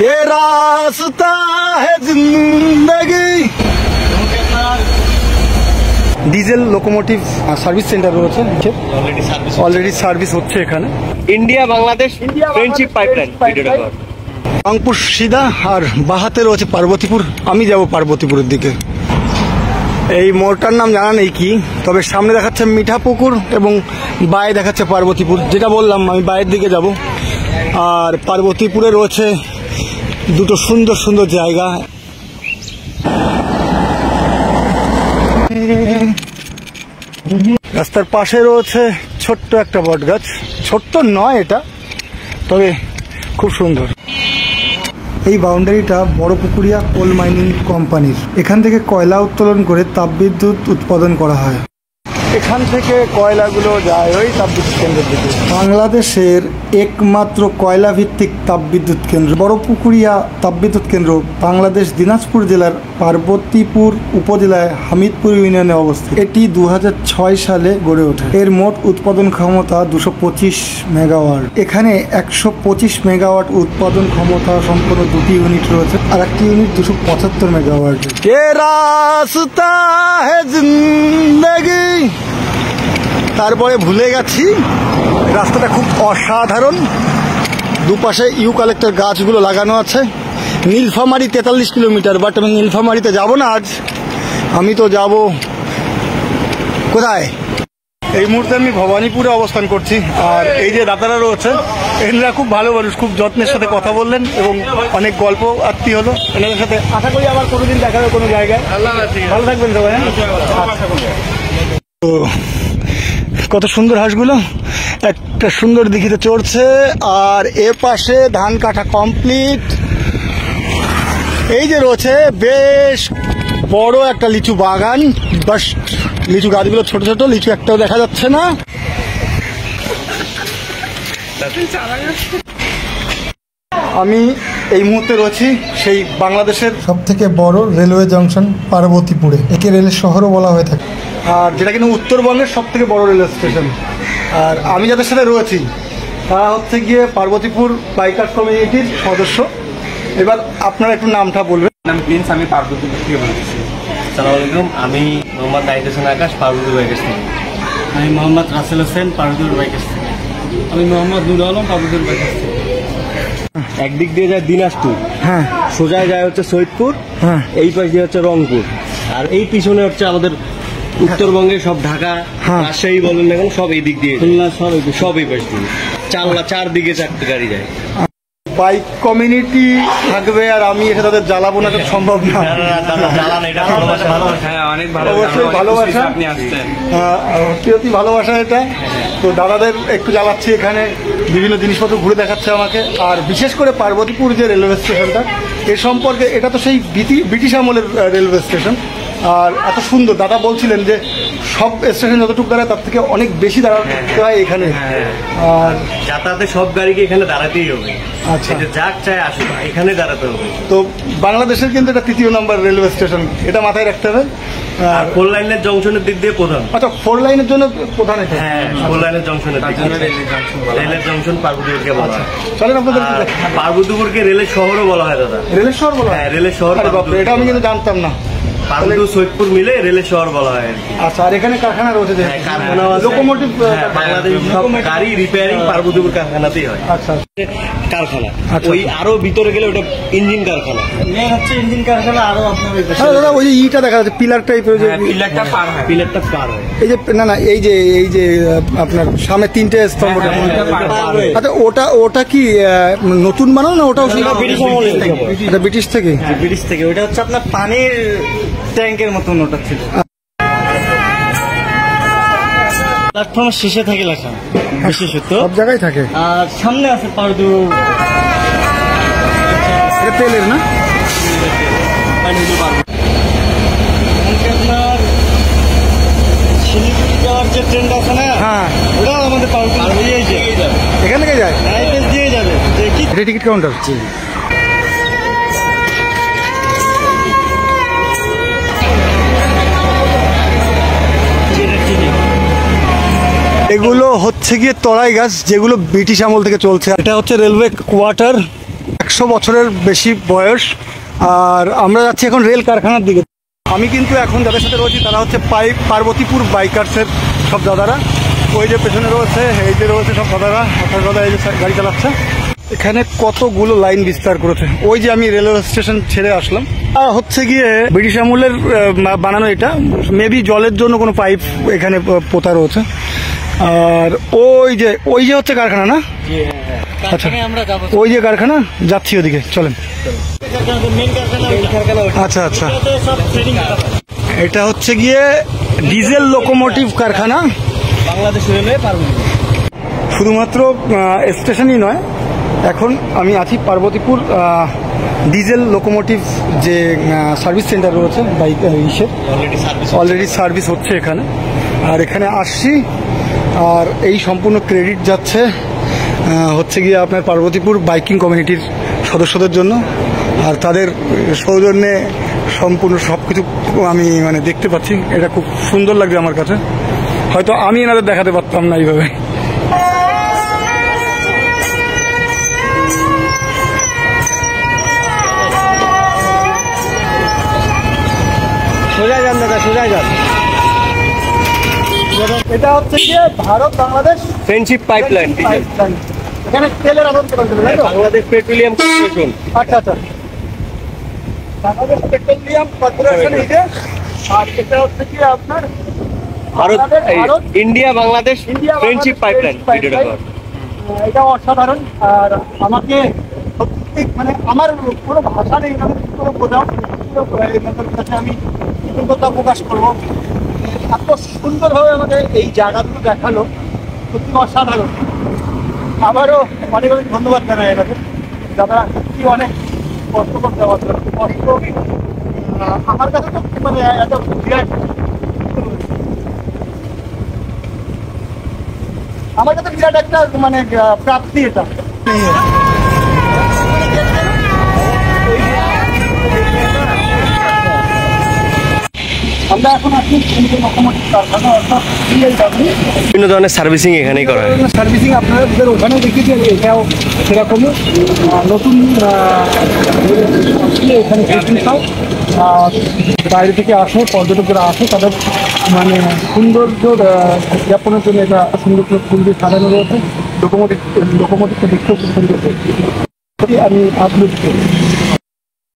ये रास्ता है जिंदगी। ডিজেল লোকোমোটিভ সার্ভিস সেন্টার রয়েছে, অলরেডি সার্ভিস হচ্ছে এখানে। India Bangladesh friendship pipeline Rangpur সিধা, আর বাহাতে রয়েছে পার্বতীপুর। আমি যাব পার্বতীপুরের দিকে। এই মোড়টার নাম জানা নেই কি, তবে সামনে দেখাচ্ছে মিঠাপুকুর এবং বায়ে দেখাচ্ছে পার্বতীপুর। যেটা বললাম আমি বায়ের দিকে যাব। আর পার্বতীপুরে রয়েছে দুটো সুন্দর সুন্দর জায়গা। রাস্তার পাশে রয়েছে ছোট্ট একটা বট গাছ। ছোট্ট নয় এটা, তবে খুব সুন্দর। এই বাউন্ডারিটা বড়পুকুরিয়া কোল মাইনিং কোম্পানির। এখান থেকে কয়লা উত্তোলন করে তাপবিদ্যুৎ উৎপাদন করা হয়। এখান থেকে কয়লাগুলো যায় ওই তাপবিদ্যুৎ কেন্দ্রের দিকে। বাংলাদেশের একমাত্র কয়লা ভিত্তিক তাপবিদ্যুৎ কেন্দ্র বড়পুকুরিয়া তাপবিদ্যুৎ কেন্দ্র বাংলাদেশ দিনাজপুর জেলার পার্বতীপুর উপজেলায় হামিদপুর ইউনিয়নে অবস্থিত। এটি 2006 সালে গড়ে ওঠে। এর মোট উৎপাদন ক্ষমতা 225 মেগাওয়াট। এখানে 125 মেগাওয়াট উৎপাদন ক্ষমতা সম্পন্ন দুটি ইউনিট রয়েছে, আর একটি ইউনিট 275 মেগাওয়াট। তারপরে ভুলে গেছি, রাস্তাটা খুব অসাধারণ। দুপাশে ইউক্যালিপটাস গাছগুলো লাগানো আছে। নীলফামারী 43 কিলোমিটার, বাট আমি নীলফামারীতে যাব না আজ। আমি তো যাব কোথায়? এই মুহূর্তে আমি ভবানীপুরে অবস্থান করছি। আর এই যে দাদারা রয়েছে, এনারা খুব ভালো মানুষ, খুব যত্নের সাথে কথা বললেন এবং অনেক গল্প আত্মীয় হলো এনাদের সাথে। আশা করি আবার কোনোদিন দেখা হবে কোনো জায়গায়। ভালো থাকবেন সবাই। তো কত সুন্দর হাঁসগুলো, একটা সুন্দর দিঘিতে চড়ছে। আর এ পাশে ধান কাটা কমপ্লিট। এই যে রয়েছে বেশ বড় একটা লিচু বাগান, বাস লিচু গাছগুলো ছোট ছোট, লিচু একটাও দেখা যাচ্ছে না। আমি এই মুহূর্তে রয়েছি সেই বাংলাদেশের সবথেকে বড় রেলওয়ে জংশন পার্বতীপুরে। একে রেলের শহরও বলা হয়ে থাকে, আর যেটা কিন্তু উত্তরবঙ্গের সবথেকে বড় রেলওয়ে স্টেশন। আর আমি যাদের সাথে রয়েছি তারা হচ্ছে গিয়ে পার্বতীপুর বাইকার কমিউনিটির সদস্য। এবার আপনারা একটু নামটা বলবেন। নাম প্রিন্স, আমি পার্বতীপুর থেকে বলছি। আসসালামু আলাইকুম, আমি মোহাম্মদ নাহিদ হোসেন আকাশ, পার্বতীপুর বাইকার্স থেকে। আমি মোহাম্মদ রাসেল হোসেন, পার্বতীপুর বাইকার্স থেকে। আমি মোহাম্মদ নুর আলম, পার্বতীপুর বাইকার্স থেকে। একদিক দিয়ে যায় দিনাজপুর, হ্যাঁ, সোজা যায় হচ্ছে সৈয়দপুর, হ্যাঁ, এই পাশ দিয়ে হচ্ছে রংপুর, আর এই পিছনে হচ্ছে আমাদের উত্তরবঙ্গের সব ঢাকা, হ্যাঁ, রাজশাহী বলেন না কেন, সব এই দিক দিয়ে, খুলনা, সব এই পাশ দিয়ে। চারদিকে 4টে গাড়ি যায়। বাইক কমিউনিটি থাকবে আর আমি এটা তাদের জ্বালাবো না, সম্ভব না। অবশ্যই ভালোবাসা, অতি ভালোবাসা এটা। তো দাদাদের একটু জ্বালাচ্ছি এখানে, বিভিন্ন জিনিসপত্র ঘুরে দেখাচ্ছে আমাকে। আর বিশেষ করে পার্বতীপুর যে রেলওয়ে স্টেশনটা, এ সম্পর্কে, এটা তো সেই ব্রিটিশ আমলের রেলওয়ে স্টেশন। আর এত সুন্দর, দাদা বলছিলেন যে সব স্টেশন যতটুকু দাঁড়ায় তার থেকে অনেক বেশি দাঁড়াতে হয় এখানে। আর যাতায়াতে সব গাড়িকে এখানে দাঁড়াতেই হবে। আচ্ছা, যাক চাই আসুক, এখানে দাঁড়াতে হবে। তো বাংলাদেশের কিন্তু এটা 3 নম্বর রেলওয়ে স্টেশন, এটা মাথায় রাখতে হবে। আর 4 লাইনের জংশনের দিক দিয়ে প্রধান। আচ্ছা, 4 লাইনের জন্য প্রধান এটা? হ্যাঁ, 4 লাইনের জংশনের দিক দিয়ে রেলের জংশন পার্বতীপুরকে বলা হয়। চলেন আপনাদের পার্বতীপুরকে রেলের শহরও বলা হয় দাদা। রেলের শহর বলা হয়? হ্যাঁ, রেলের শহর। এটা আমি কিন্তু জানতাম না। পার্বতীপুর সৈয়দপুর মিলে রেলের শহর বলা হয়। আচ্ছা, আর এখানে কারখানা রয়েছে, কারখানা, লোকোমোটিভ, বাংলাদেশ সব গাড়ি রিপেয়ারিং পার্বতীপুর কারখানাতেই হয়। আচ্ছা, কারখানা ওই আরো ভিতরে গেলে ওটা ইঞ্জিন কারখানা, মেন হচ্ছে ইঞ্জিন কারখানা। আরো আপনার দাদা ওই যে ইটা দেখা যাচ্ছে, পিলার টাইপের, পিলারটা পার হয়। এই যে না এই যে আপনার সামনে 3টে স্তম্ভ। আচ্ছা, ওটা কি নতুন বানানো না? ওটাও ব্রিটিশ আমলের থেকে। এটা ব্রিটিশ থেকে? ব্রিটিশ থেকে। ওটা হচ্ছে আপনার পানির ট্যাঙ্কের মতন ওটা ছিল। প্ল্যাটফর্মের শেষে থাকে লেখা বিশেষত, সব জায়গায় থাকে। আর সামনে আছে পার্বতীপুর। এটা তেলের না? আপনার শিলিগুড়ি যাওয়ার যে ট্রেনটা আছে না, হ্যাঁ, ওটাও আমাদের পার্বতীপুর দিয়েই যায়। এখান থেকে যায়? দিয়ে যাবে। এটা টিকিট কাউন্টার। এগুলো হচ্ছে গিয়ে তরাই গাছ, যেগুলো ব্রিটিশ আমল থেকে চলছে। এটা হচ্ছে রেলওয়ে কোয়ার্টার। 100 বছরের বেশি বয়স। আর আমরা যাচ্ছি এখন রেল কারখানার দিকে। আমি কিন্তু এখন যাদের সাথে রয়েছি তারা হচ্ছে পার্বতীপুর বাইকার্সের সব দাদারা। ওই যে পেছনে রয়েছে, এই যে রয়েছে সব দাদারা, আপনার দাদা এই যে গাড়ি চালাচ্ছে। এখানে কতগুলো লাইন বিস্তার করেছে। ওই যে আমি রেলওয়ে স্টেশন ছেড়ে আসলাম, আর হচ্ছে গিয়ে ব্রিটিশ আমলের বানানো এটা, মেবি জলের জন্য কোনো পাইপ এখানে পোতা রয়েছে। আর ওই যে হচ্ছে কারখানা না? আচ্ছা, ওই যে কারখানা, যাচ্ছি ওদিকে, চলেন। আচ্ছা আচ্ছা, এটা হচ্ছে গিয়ে ডিজেল লোকোমোটিভ কারখানা বাংলাদেশ রেলওয়ে পার্বতীপুর। শুধুমাত্র স্টেশনই নয়, এখন আমি আছি পার্বতীপুর ডিজেল লোকোমোটিভ যে সার্ভিস সেন্টার রয়েছে বাইক ইসের, অলরেডি সার্ভিস হচ্ছে এখানে। আর এখানে আসছি, আর এই সম্পূর্ণ ক্রেডিট যাচ্ছে হচ্ছে গিয়ে আপনার পার্বতীপুর বাইকিং কমিউনিটির সদস্যদের জন্য। আর তাদের সৌজন্যে সম্পূর্ণ সব কিছু আমি মানে দেখতে পাচ্ছি, এটা খুব সুন্দর লাগছে আমার কাছে। হয়তো আমি এনাদের দেখাতে পারতাম না এইভাবে। সোজা যান দাদা, সোজা যান। এটা হচ্ছে গিয়ে ভারত বাংলাদেশ ফ্রেন্ডশিপ পাইপলাইন, এখানে তেলের আদান প্রদান করে, তাই তো? Bangladesh petroleum corporation. আচ্ছা আচ্ছা, বাংলাদেশ পেট্রোলিয়াম কর্পোরেশন এই যে। আর এটা হচ্ছে কি আপনার Bharat India Bangladesh India friendship pipeline. ভিডিওটা কর। এটা অসাধারণ। আর আমাকে সত্যি মানে আমার কোনো ভাষা নেই, আমি কি করে বোঝাও, এনাদের কাছে আমি কৃতজ্ঞতা প্রকাশ করবো। এত সুন্দরভাবে আমাদের এই জায়গাগুলো দেখালো, সত্যি অসাধারণ। আবারও অনেক অনেক ধন্যবাদ জানাই এনাদের, যারা সত্যি অনেক কষ্ট করতে পারছে। কষ্ট আমার কাছে তো মানে এত বিরাট, আমার কাছে বিরাট একটা মানে প্রাপ্তি এটা। আমরা এখন আছি লোকোমোটিভ কারখানা, অর্থাৎ বিভিন্ন ধরনের সার্ভিসিং এখানেই করা হয়। সার্ভিসিং আপনাদের ওখানেও দেখিয়েছি, এটাও সেরকমই নতুন এখানে সার্ভিস হয়। বাইরে থেকে আসে, পর্যটকরা আসে, তাদের মানে সৌন্দর্য জ্ঞাপনের জন্য এটা সুন্দর ফুল দিয়ে সাজানো রয়েছে। লোকোমোটিভটা দেখতেও খুব সুন্দর। আমি আপলোড করি।